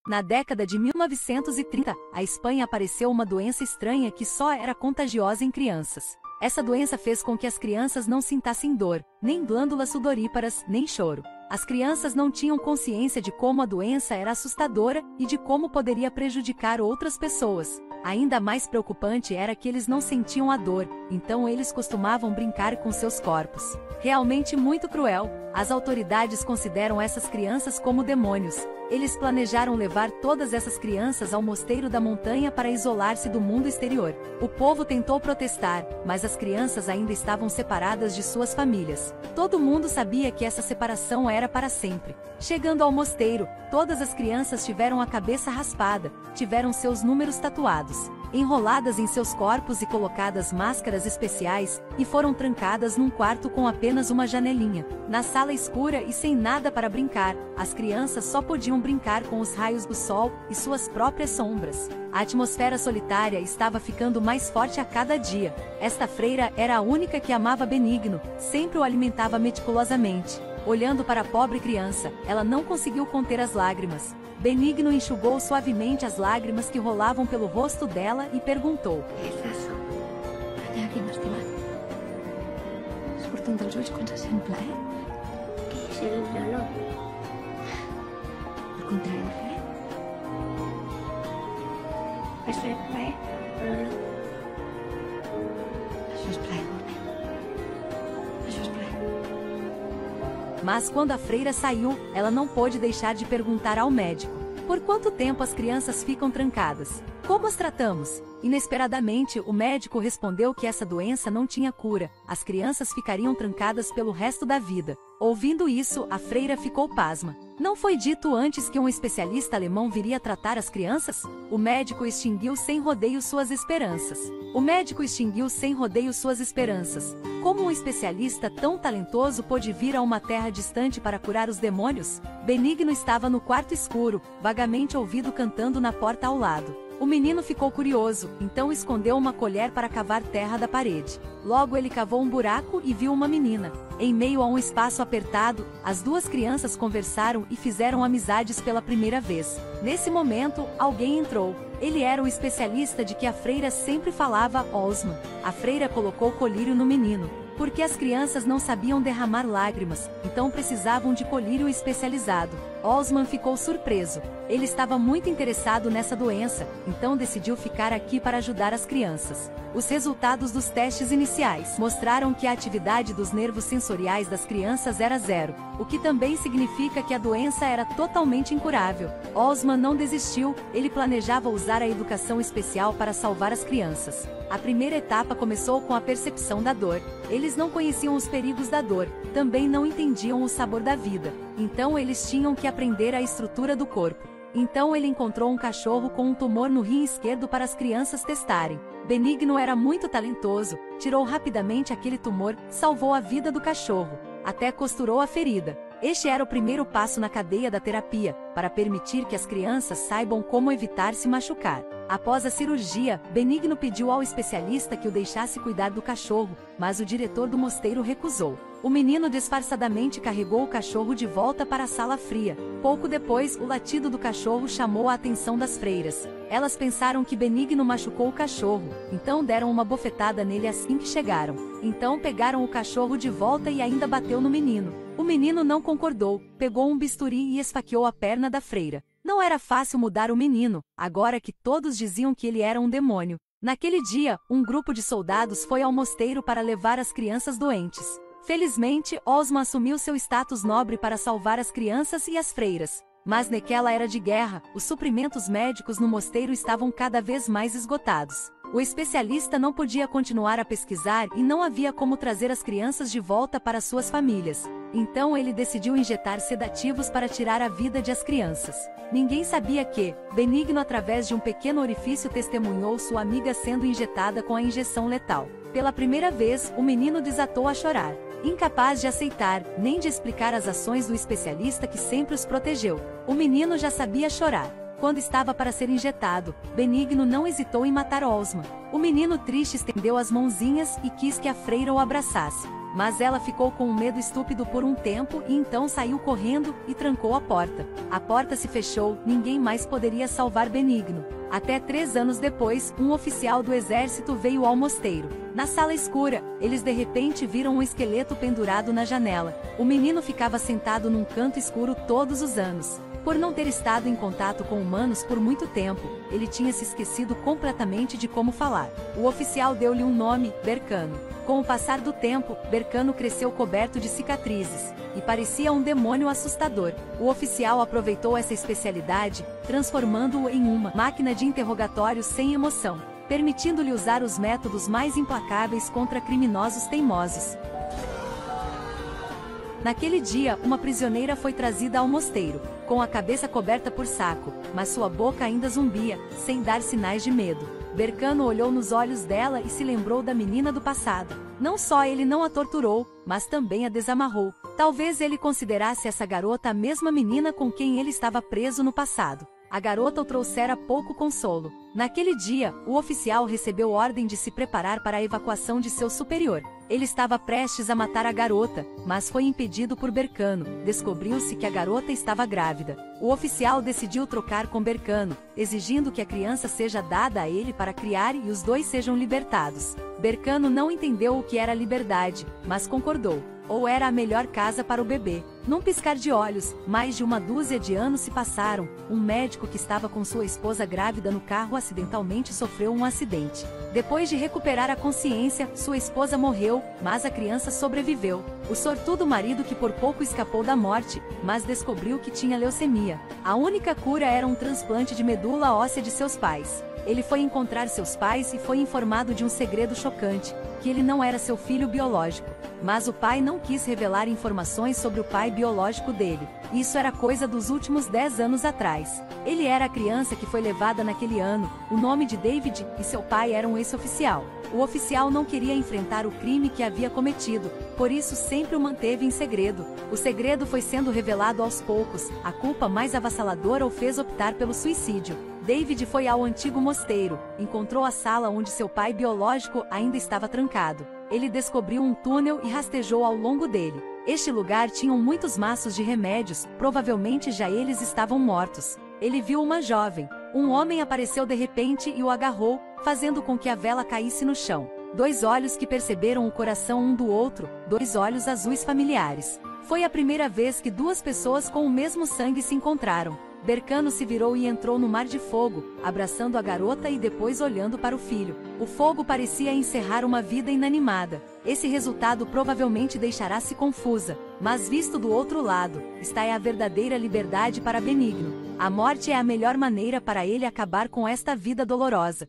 Na década de 1930, a Espanha apareceu uma doença estranha que só era contagiosa em crianças. Essa doença fez com que as crianças não sintassem dor, nem glândulas sudoríparas, nem choro. As crianças não tinham consciência de como a doença era assustadora e de como poderia prejudicar outras pessoas. Ainda mais preocupante era que eles não sentiam a dor, então eles costumavam brincar com seus corpos. Realmente muito cruel. As autoridades consideram essas crianças como demônios. Eles planejaram levar todas essas crianças ao mosteiro da montanha para isolar-se do mundo exterior. O povo tentou protestar, mas as crianças ainda estavam separadas de suas famílias. Todo mundo sabia que essa separação era para sempre. Chegando ao mosteiro, todas as crianças tiveram a cabeça raspada, tiveram seus números tatuados, enroladas em seus corpos e colocadas máscaras especiais, e foram trancadas num quarto com apenas uma janelinha. Na sala escura e sem nada para brincar, as crianças só podiam brincar com os raios do sol e suas próprias sombras. A atmosfera solitária estava ficando mais forte a cada dia. Esta freira era a única que amava Benigno, sempre o alimentava meticulosamente. Olhando para a pobre criança, ela não conseguiu conter as lágrimas. Benigno enxugou suavemente as lágrimas que rolavam pelo rosto dela e perguntou: "Què és això? Allà aquí, m'estimat. Surten dels ulls quan se sent plaer. Què és el dolor? El contrari de plaer. Això és plaer, dolor. Això és plaer, dormir. Això és plaer." Mas quando a freira saiu, ela não pôde deixar de perguntar ao médico: por quanto tempo as crianças ficam trancadas? Como as tratamos? Inesperadamente, o médico respondeu que essa doença não tinha cura, as crianças ficariam trancadas pelo resto da vida. Ouvindo isso, a freira ficou pasma. Não foi dito antes que um especialista alemão viria tratar as crianças? O médico extinguiu sem rodeio suas esperanças. Como um especialista tão talentoso pôde vir a uma terra distante para curar os demônios? Benigno estava no quarto escuro, vagamente ouvido cantando na porta ao lado. O menino ficou curioso, então escondeu uma colher para cavar terra da parede. Logo ele cavou um buraco e viu uma menina. Em meio a um espaço apertado, as duas crianças conversaram e fizeram amizades pela primeira vez. Nesse momento, alguém entrou. Ele era o especialista de que a freira sempre falava, Osman. A freira colocou colírio no menino, porque as crianças não sabiam derramar lágrimas, então precisavam de colírio especializado. Osman ficou surpreso. Ele estava muito interessado nessa doença, então decidiu ficar aqui para ajudar as crianças. Os resultados dos testes iniciais mostraram que a atividade dos nervos sensoriais das crianças era zero, o que também significa que a doença era totalmente incurável. Osman não desistiu, ele planejava usar a educação especial para salvar as crianças. A primeira etapa começou com a percepção da dor. Eles não conheciam os perigos da dor, também não entendiam o sabor da vida, então eles tinham que aprender a estrutura do corpo. Então ele encontrou um cachorro com um tumor no rim esquerdo para as crianças testarem. Benigno era muito talentoso, tirou rapidamente aquele tumor, salvou a vida do cachorro, até costurou a ferida. Este era o primeiro passo na cadeia da terapia, para permitir que as crianças saibam como evitar se machucar. Após a cirurgia, Benigno pediu ao especialista que o deixasse cuidar do cachorro, mas o diretor do mosteiro recusou. O menino disfarçadamente carregou o cachorro de volta para a sala fria. Pouco depois, o latido do cachorro chamou a atenção das freiras. Elas pensaram que Benigno machucou o cachorro, então deram uma bofetada nele assim que chegaram. Então pegaram o cachorro de volta e ainda bateu no menino. O menino não concordou, pegou um bisturi e esfaqueou a perna da freira. Não era fácil mudar o menino, agora que todos diziam que ele era um demônio. Naquele dia, um grupo de soldados foi ao mosteiro para levar as crianças doentes. Felizmente, Osman assumiu seu status nobre para salvar as crianças e as freiras. Mas naquela era de guerra, os suprimentos médicos no mosteiro estavam cada vez mais esgotados. O especialista não podia continuar a pesquisar e não havia como trazer as crianças de volta para suas famílias. Então ele decidiu injetar sedativos para tirar a vida de as crianças. Ninguém sabia que, Benigno através de um pequeno orifício testemunhou sua amiga sendo injetada com a injeção letal. Pela primeira vez, o menino desatou a chorar. Incapaz de aceitar, nem de explicar as ações do especialista que sempre os protegeu. O menino já sabia chorar. Quando estava para ser injetado, Benigno não hesitou em matar Osman. O menino triste estendeu as mãozinhas e quis que a freira o abraçasse. mas ela ficou com um medo estúpido por um tempo e então saiu correndo e trancou a porta. A porta se fechou, ninguém mais poderia salvar Benigno. Até 3 anos depois, um oficial do exército veio ao mosteiro. Na sala escura, eles de repente viram um esqueleto pendurado na janela. O menino ficava sentado num canto escuro todos os anos. Por não ter estado em contato com humanos por muito tempo, ele tinha se esquecido completamente de como falar. O oficial deu-lhe um nome, Bercano. Com o passar do tempo, Bercano cresceu coberto de cicatrizes, e parecia um demônio assustador. O oficial aproveitou essa especialidade, transformando-o em uma máquina de interrogatórios sem emoção, permitindo-lhe usar os métodos mais implacáveis contra criminosos teimosos. Naquele dia, uma prisioneira foi trazida ao mosteiro, com a cabeça coberta por saco, mas sua boca ainda zumbia, sem dar sinais de medo. Bercano olhou nos olhos dela e se lembrou da menina do passado. Não só ele não a torturou, mas também a desamarrou. Talvez ele considerasse essa garota a mesma menina com quem ele estava preso no passado. A garota o trouxera pouco consolo. Naquele dia, o oficial recebeu ordem de se preparar para a evacuação de seu superior. Ele estava prestes a matar a garota, mas foi impedido por Bercano. Descobriu-se que a garota estava grávida. O oficial decidiu trocar com Bercano, exigindo que a criança seja dada a ele para criar e os dois sejam libertados. Bercano não entendeu o que era liberdade, mas concordou. Ou era a melhor casa para o bebê. Num piscar de olhos, mais de 12 anos se passaram. Um médico que estava com sua esposa grávida no carro acidentalmente sofreu um acidente. Depois de recuperar a consciência, sua esposa morreu, mas a criança sobreviveu. O sortudo marido que por pouco escapou da morte, mas descobriu que tinha leucemia. A única cura era um transplante de medula óssea de seus pais. Ele foi encontrar seus pais e foi informado de um segredo chocante, que ele não era seu filho biológico. Mas o pai não quis revelar informações sobre o pai biológico dele. Isso era coisa dos últimos 10 anos atrás. Ele era a criança que foi levada naquele ano. O nome de David e seu pai eram um ex-oficial. O oficial não queria enfrentar o crime que havia cometido, por isso sempre o manteve em segredo. O segredo foi sendo revelado aos poucos. A culpa mais avassaladora o fez optar pelo suicídio. David foi ao antigo mosteiro, encontrou a sala onde seu pai biológico ainda estava trancado. Ele descobriu um túnel e rastejou ao longo dele. Este lugar tinha muitos maços de remédios, provavelmente já eles estavam mortos. Ele viu uma jovem. Um homem apareceu de repente e o agarrou, fazendo com que a vela caísse no chão. 2 olhos que perceberam o coração um do outro, 2 olhos azuis familiares. Foi a primeira vez que 2 pessoas com o mesmo sangue se encontraram. Bercano se virou e entrou no mar de fogo, abraçando a garota e depois olhando para o filho. O fogo parecia encerrar uma vida inanimada. Esse resultado provavelmente deixará-se confusa, mas visto do outro lado, está a verdadeira liberdade para Benigno. A morte é a melhor maneira para ele acabar com esta vida dolorosa.